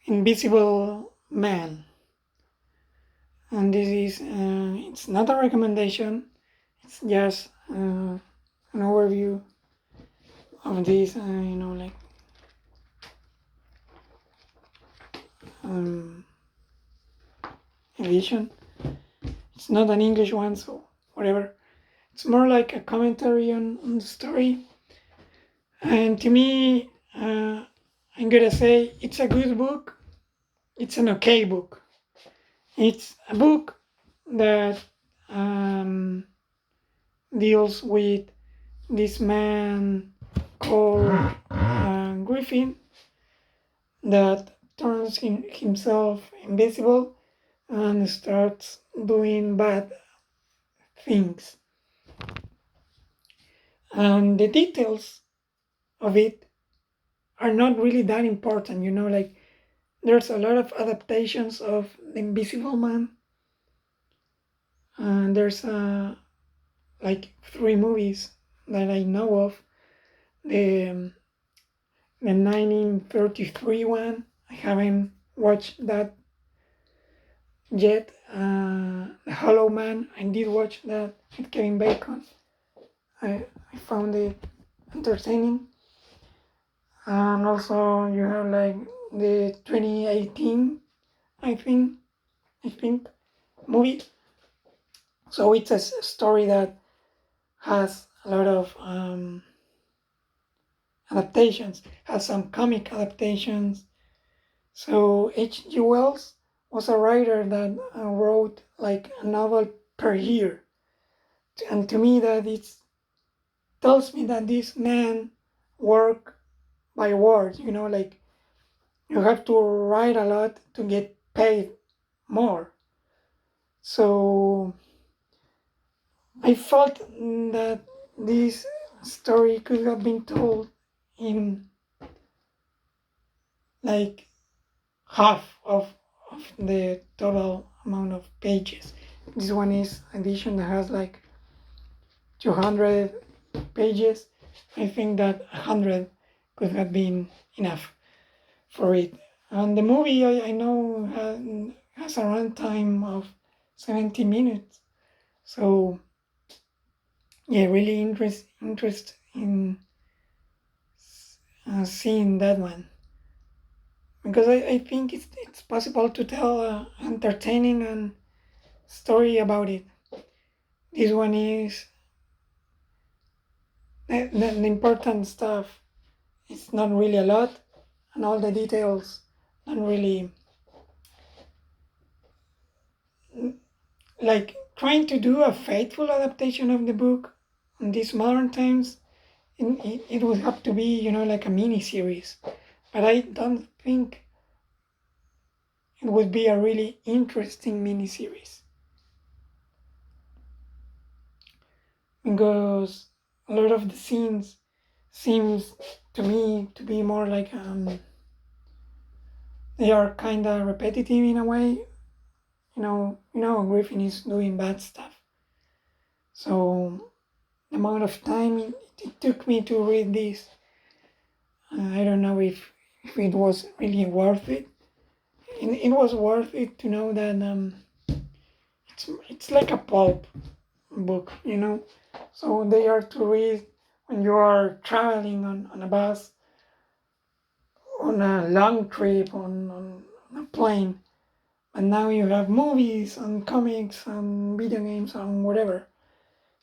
Invisible Man. And this is, it's not a recommendation, it's just an overview of this, like um, edition. It's not an English one, so whatever. It's more like a commentary on the story. And to me, I'm gonna say it's a good book. It's an okay book. It's a book that deals with this man called Griffin that turns himself invisible and starts doing bad things. And the details of it are not really that important, like there's a lot of adaptations of The Invisible Man. And there's like 3 movies that I know of. The 1933 one, I haven't watched that yet. The Hollow Man, I did watch that with Kevin Bacon. I found it entertaining. And also you have like the 2018, I think, movie. So it's a story that has a lot of adaptations, has some comic adaptations. So H.G. Wells was a writer that wrote like a novel per year. And to me that it tells me that this man worked by word, like you have to write a lot to get paid more. So I felt that this story could have been told in like half of the total amount of pages. This one is edition that has like 200 pages. I think that 100 could have been enough for it. And the movie I know has a runtime of 70 minutes. So yeah, really interest in seeing that one. Because I think it's possible to tell an entertaining and story about it. This one is the important stuff. It's not really a lot, and all the details not really like trying to do a faithful adaptation of the book in these modern times. It would have to be like a mini series, but I don't think it would be a really interesting mini series because a lot of the scenes seems to me to be more like they are kind of repetitive in a way. Griffin is doing bad stuff. So the amount of time it took me to read this, I don't know if it was really worth it. It was worth it to know that it's like a pulp book, So they are to read when you are traveling on a bus, on a long trip, on a plane. And now you have movies and comics and video games and whatever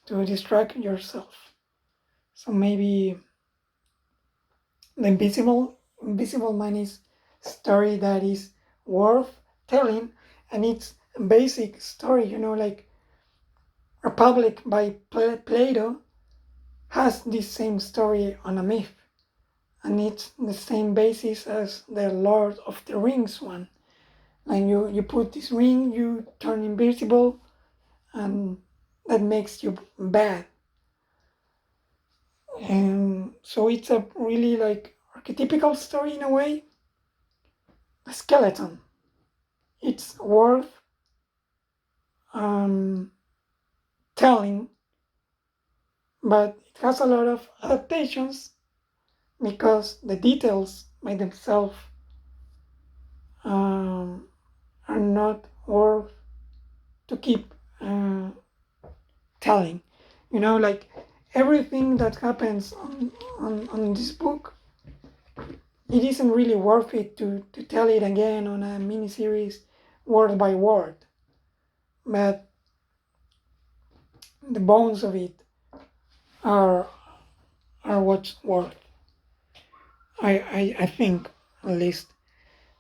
to distract yourself. So maybe the Invisible Man is story that is worth telling, and it's a basic story, like Republic by Plato has this same story on a myth, and it's the same basis as the Lord of the Rings one. Like you put this ring, you turn invisible, and that makes you bad. And so it's a really like archetypical story in a way. A skeleton. It's worth telling, but it has a lot of adaptations because the details by themselves keep telling, like everything that happens on this book, it isn't really worth it to tell it again on a miniseries word by word, but the bones of it are what's worth. I think, at least.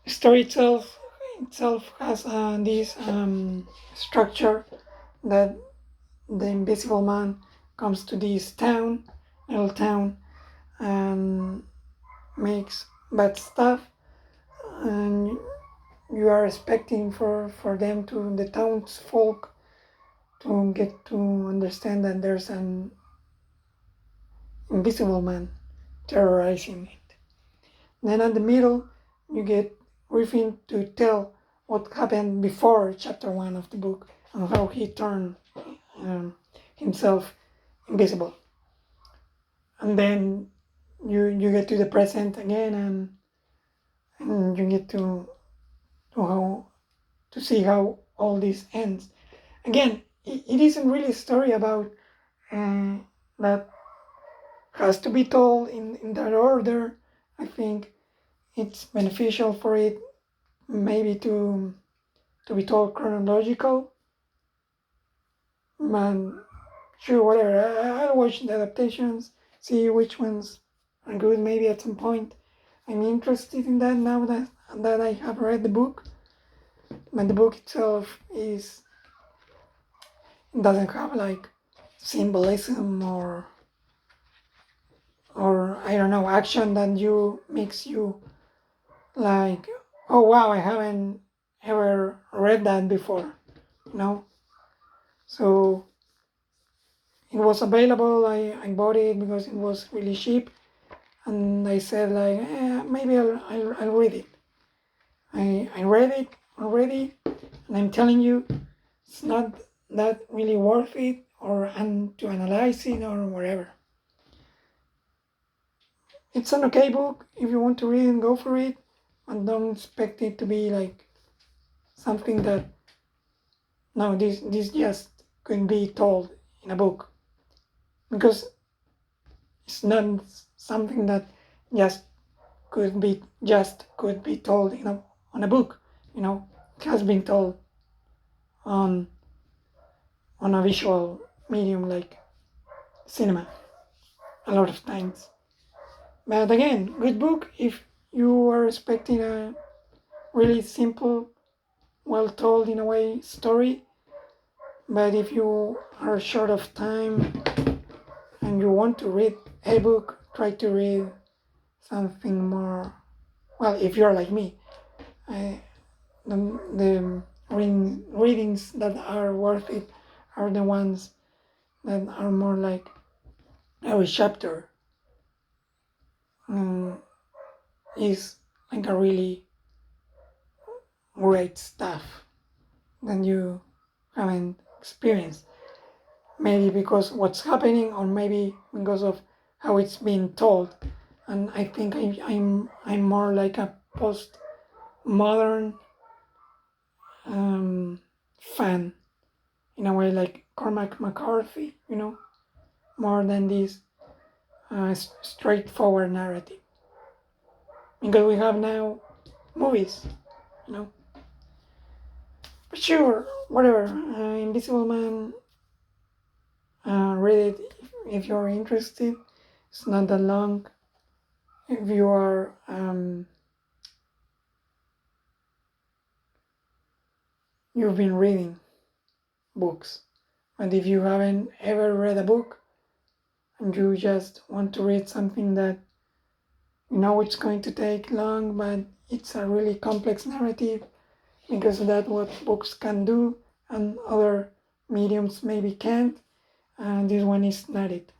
The story itself has this structure that the Invisible Man comes to this little town, and makes bad stuff, and you are expecting for them the townsfolk, to get to understand that there's an invisible man terrorizing it. Then at the middle, you get Griffin to tell what happened before chapter 1 of the book, and how he turned himself invisible. And then you get to the present again, and you get to see how all this ends. Again, it isn't really a story about that has to be told in that order. I think it's beneficial for it maybe to be told chronological. Man, sure, whatever. I'll watch the adaptations, see which ones are good. Maybe at some point I'm interested in that now that I have read the book. But the book itself doesn't have like symbolism or I don't know, action that makes you like, oh wow, I haven't ever read that before, So it was available. I bought it because it was really cheap, and I said like, maybe I'll read it. I read it already, and I'm telling you, it's not that really worth it, or to analyze it or whatever. It's an okay book. If you want to read it, go for it, and don't expect it to be like something that, no, this just couldn't be told in a book, because it's not something that just could be told on a book. It has been told on a visual medium like cinema a lot of times. But again, good book if you are expecting a really simple, well told in a way story. But if you are short of time and you want to read a book, try to read something more. Well, if you're like me, the readings that are worth it are the ones that are more like every chapter is like a really great stuff that you haven't experienced. Maybe because what's happening, or maybe because of how it's being told. And I think I'm more like a post-modern fan, in a way, like Cormac McCarthy, more than this straightforward narrative. Because we have now movies, But sure, whatever. Invisible Man, read it if you're interested. It's not that long. If you are you've been reading books, and if you haven't ever read a book and you just want to read something that it's going to take long, but it's a really complex narrative, because that's what books can do and other mediums maybe can't, and this one is not it.